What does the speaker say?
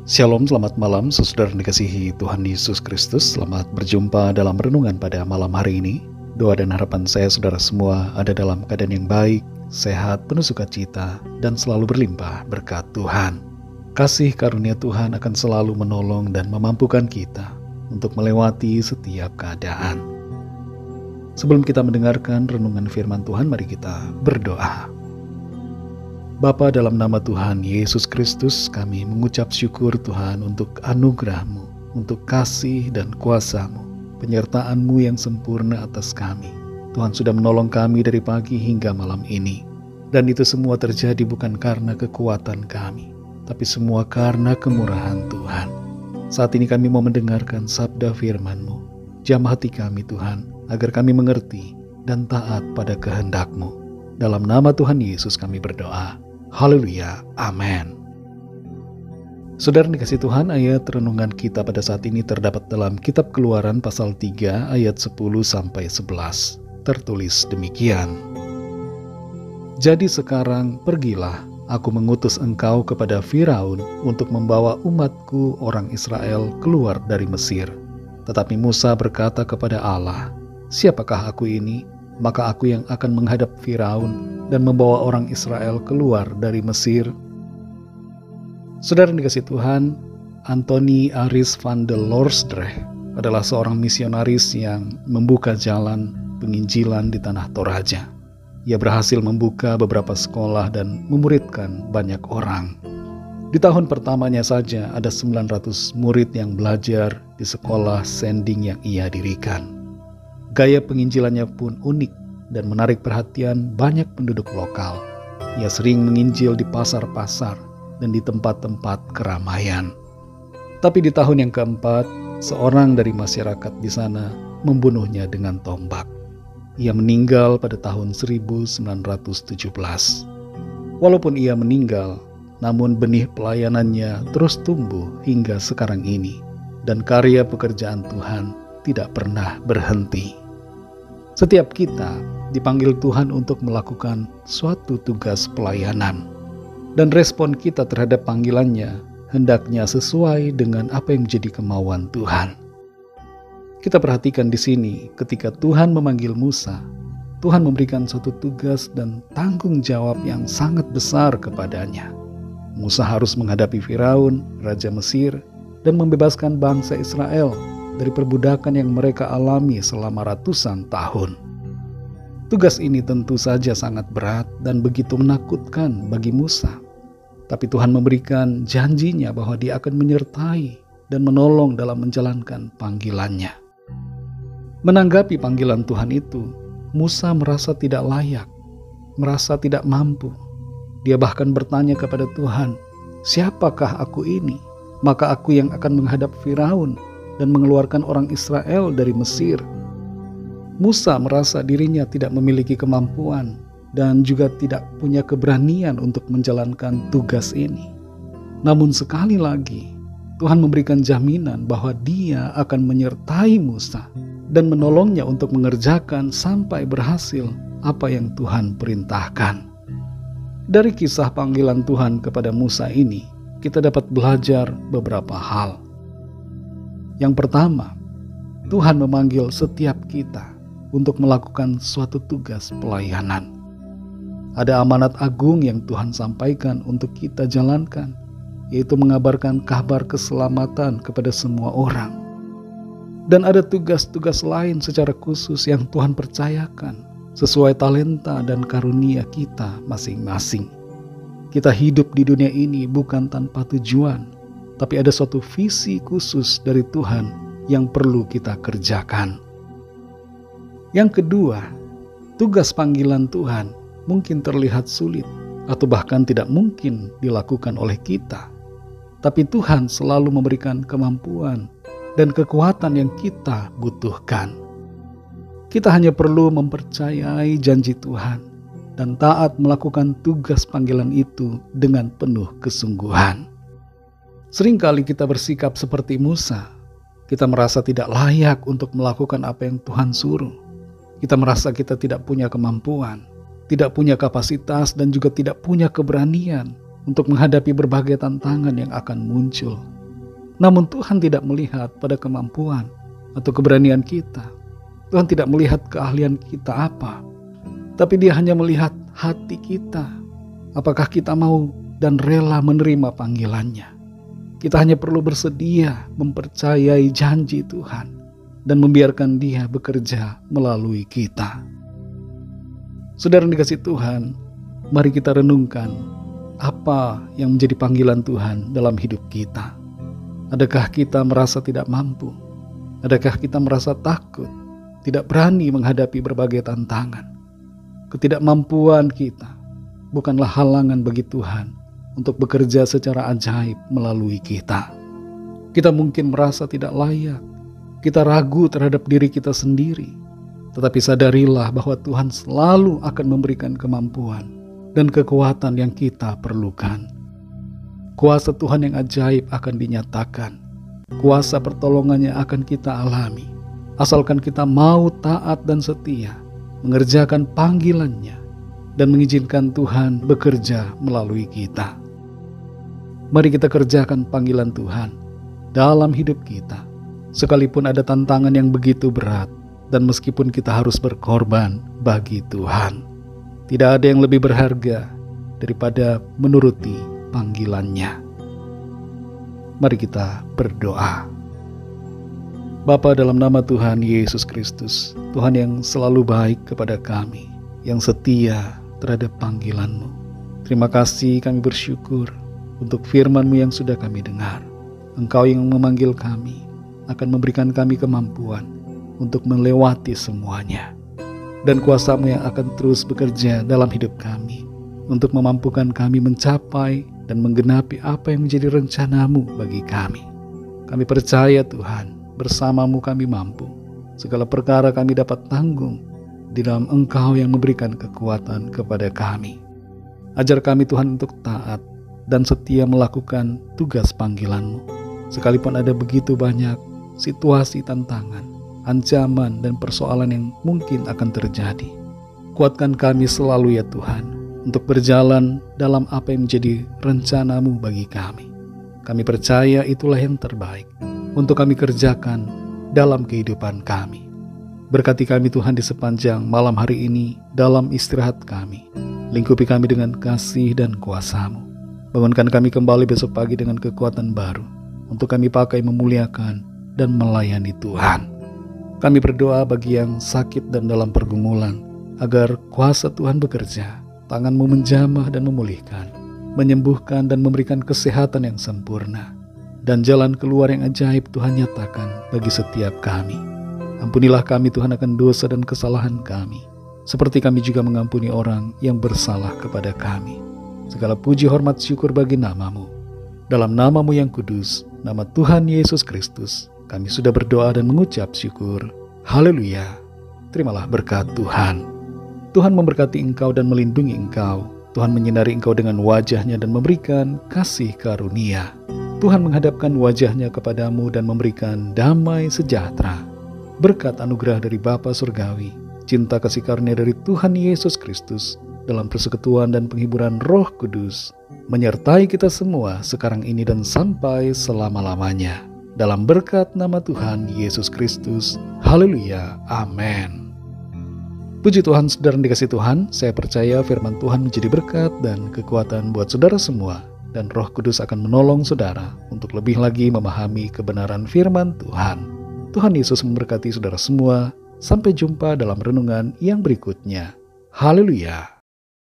Shalom, selamat malam saudara dikasihi Tuhan Yesus Kristus. Selamat berjumpa dalam renungan pada malam hari ini. Doa dan harapan saya saudara semua ada dalam keadaan yang baik, sehat, penuh sukacita, dan selalu berlimpah berkat Tuhan. Kasih karunia Tuhan akan selalu menolong dan memampukan kita untuk melewati setiap keadaan. Sebelum kita mendengarkan renungan firman Tuhan, mari kita berdoa. Bapa, dalam nama Tuhan Yesus Kristus, kami mengucap syukur Tuhan untuk anugerah-Mu, untuk kasih dan kuasa-Mu, penyertaan-Mu yang sempurna atas kami. Tuhan sudah menolong kami dari pagi hingga malam ini. Dan itu semua terjadi bukan karena kekuatan kami, tapi semua karena kemurahan Tuhan. Saat ini kami mau mendengarkan sabda firman-Mu. Jamah hati kami Tuhan, agar kami mengerti dan taat pada kehendak-Mu. Dalam nama Tuhan Yesus kami berdoa. Haleluya, amin. Saudara dikasih Tuhan, ayat renungan kita pada saat ini terdapat dalam kitab Keluaran pasal 3 ayat 10-11. Tertulis demikian. Jadi sekarang pergilah, aku mengutus engkau kepada Firaun untuk membawa umatku orang Israel keluar dari Mesir. Tetapi Musa berkata kepada Allah, siapakah aku ini? Maka aku yang akan menghadap Firaun dan membawa orang Israel keluar dari Mesir. Saudara dikasih Tuhan, Anthony Aris van der Lorsdrecht adalah seorang misionaris yang membuka jalan penginjilan di tanah Toraja. Ia berhasil membuka beberapa sekolah dan memuridkan banyak orang. Di tahun pertamanya saja ada 900 murid yang belajar di sekolah sending yang ia dirikan. Gaya penginjilannya pun unik dan menarik perhatian banyak penduduk lokal. Ia sering menginjil di pasar-pasar dan di tempat-tempat keramaian. Tapi di tahun yang keempat, seorang dari masyarakat di sana membunuhnya dengan tombak. Ia meninggal pada tahun 1917. Walaupun ia meninggal, namun benih pelayanannya terus tumbuh hingga sekarang ini, dan karya pekerjaan Tuhan tidak pernah berhenti. Setiap kita dipanggil Tuhan untuk melakukan suatu tugas pelayanan, dan respon kita terhadap panggilannya hendaknya sesuai dengan apa yang menjadi kemauan Tuhan. Kita perhatikan di sini, ketika Tuhan memanggil Musa, Tuhan memberikan suatu tugas dan tanggung jawab yang sangat besar kepadanya. Musa harus menghadapi Firaun, Raja Mesir, dan membebaskan bangsa Israel dari perbudakan yang mereka alami selama ratusan tahun. Tugas ini tentu saja sangat berat dan begitu menakutkan bagi Musa. Tapi Tuhan memberikan janjinya bahwa Dia akan menyertai dan menolong dalam menjalankan panggilannya. Menanggapi panggilan Tuhan itu, Musa merasa tidak layak, merasa tidak mampu. Dia bahkan bertanya kepada Tuhan, siapakah aku ini? Maka aku yang akan menghadap Firaun dan mengeluarkan orang Israel dari Mesir. Musa merasa dirinya tidak memiliki kemampuan dan juga tidak punya keberanian untuk menjalankan tugas ini. Namun sekali lagi, Tuhan memberikan jaminan bahwa Dia akan menyertai Musa dan menolongnya untuk mengerjakan sampai berhasil apa yang Tuhan perintahkan. Dari kisah panggilan Tuhan kepada Musa ini, kita dapat belajar beberapa hal. Yang pertama, Tuhan memanggil setiap kita untuk melakukan suatu tugas pelayanan. Ada amanat agung yang Tuhan sampaikan untuk kita jalankan, yaitu mengabarkan kabar keselamatan kepada semua orang. Dan ada tugas-tugas lain secara khusus yang Tuhan percayakan sesuai talenta dan karunia kita masing-masing. Kita hidup di dunia ini bukan tanpa tujuan, tapi ada suatu visi khusus dari Tuhan yang perlu kita kerjakan. Yang kedua, tugas panggilan Tuhan mungkin terlihat sulit atau bahkan tidak mungkin dilakukan oleh kita. Tapi Tuhan selalu memberikan kemampuan dan kekuatan yang kita butuhkan. Kita hanya perlu mempercayai janji Tuhan dan taat melakukan tugas panggilan itu dengan penuh kesungguhan. Seringkali kita bersikap seperti Musa. Kita merasa tidak layak untuk melakukan apa yang Tuhan suruh. Kita merasa kita tidak punya kemampuan, tidak punya kapasitas, dan juga tidak punya keberanian untuk menghadapi berbagai tantangan yang akan muncul. Namun Tuhan tidak melihat pada kemampuan atau keberanian kita. Tuhan tidak melihat keahlian kita apa, tapi Dia hanya melihat hati kita. Apakah kita mau dan rela menerima panggilannya? Kita hanya perlu bersedia mempercayai janji Tuhan dan membiarkan Dia bekerja melalui kita. Saudara yang dikasihi Tuhan, mari kita renungkan apa yang menjadi panggilan Tuhan dalam hidup kita. Adakah kita merasa tidak mampu? Adakah kita merasa takut, tidak berani menghadapi berbagai tantangan? Ketidakmampuan kita bukanlah halangan bagi Tuhan untuk bekerja secara ajaib melalui kita. Kita mungkin merasa tidak layak, kita ragu terhadap diri kita sendiri, tetapi sadarilah bahwa Tuhan selalu akan memberikan kemampuan dan kekuatan yang kita perlukan. Kuasa Tuhan yang ajaib akan dinyatakan, kuasa pertolongannya akan kita alami, asalkan kita mau taat dan setia mengerjakan panggilannya dan mengizinkan Tuhan bekerja melalui kita. Mari kita kerjakan panggilan Tuhan dalam hidup kita, sekalipun ada tantangan yang begitu berat dan meskipun kita harus berkorban bagi Tuhan. Tidak ada yang lebih berharga daripada menuruti panggilannya. Mari kita berdoa. Bapa, dalam nama Tuhan Yesus Kristus, Tuhan yang selalu baik kepada kami, yang setia terhadap panggilan-Mu. Terima kasih, kami bersyukur untuk firman-Mu yang sudah kami dengar. Engkau yang memanggil kami akan memberikan kami kemampuan untuk melewati semuanya. Dan kuasa-Mu yang akan terus bekerja dalam hidup kami untuk memampukan kami mencapai dan menggenapi apa yang menjadi rencana-Mu bagi kami. Kami percaya Tuhan, bersama-Mu kami mampu. Segala perkara kami dapat tanggung di dalam Engkau yang memberikan kekuatan kepada kami. Ajar kami Tuhan untuk taat dan setia melakukan tugas panggilan-Mu. Sekalipun ada begitu banyak situasi tantangan, ancaman dan persoalan yang mungkin akan terjadi. Kuatkan kami selalu ya Tuhan, untuk berjalan dalam apa yang menjadi rencana-Mu bagi kami. Kami percaya itulah yang terbaik untuk kami kerjakan dalam kehidupan kami. Berkati kami Tuhan di sepanjang malam hari ini dalam istirahat kami. Lingkupi kami dengan kasih dan kuasa-Mu. Bangunkan kami kembali besok pagi dengan kekuatan baru untuk kami pakai memuliakan dan melayani Tuhan. Kami berdoa bagi yang sakit dan dalam pergumulan, agar kuasa Tuhan bekerja, tangan-Mu menjamah dan memulihkan, menyembuhkan dan memberikan kesehatan yang sempurna, dan jalan keluar yang ajaib Tuhan nyatakan bagi setiap kami. Ampunilah kami Tuhan akan dosa dan kesalahan kami, seperti kami juga mengampuni orang yang bersalah kepada kami. Segala puji hormat syukur bagi nama-Mu. Dalam nama-Mu yang kudus, nama Tuhan Yesus Kristus, kami sudah berdoa dan mengucap syukur. Haleluya. Terimalah berkat Tuhan. Tuhan memberkati engkau dan melindungi engkau. Tuhan menyinari engkau dengan wajah-Nya dan memberikan kasih karunia. Tuhan menghadapkan wajah-Nya kepadamu dan memberikan damai sejahtera. Berkat anugerah dari Bapa Surgawi, cinta kasih karunia dari Tuhan Yesus Kristus, dalam persekutuan dan penghiburan Roh Kudus, menyertai kita semua sekarang ini dan sampai selama-lamanya. Dalam berkat nama Tuhan Yesus Kristus. Haleluya. Amin. Puji Tuhan, saudara yang dikasihi Tuhan, saya percaya firman Tuhan menjadi berkat dan kekuatan buat saudara semua, dan Roh Kudus akan menolong saudara untuk lebih lagi memahami kebenaran firman Tuhan. Tuhan Yesus memberkati saudara semua. Sampai jumpa dalam renungan yang berikutnya. Haleluya.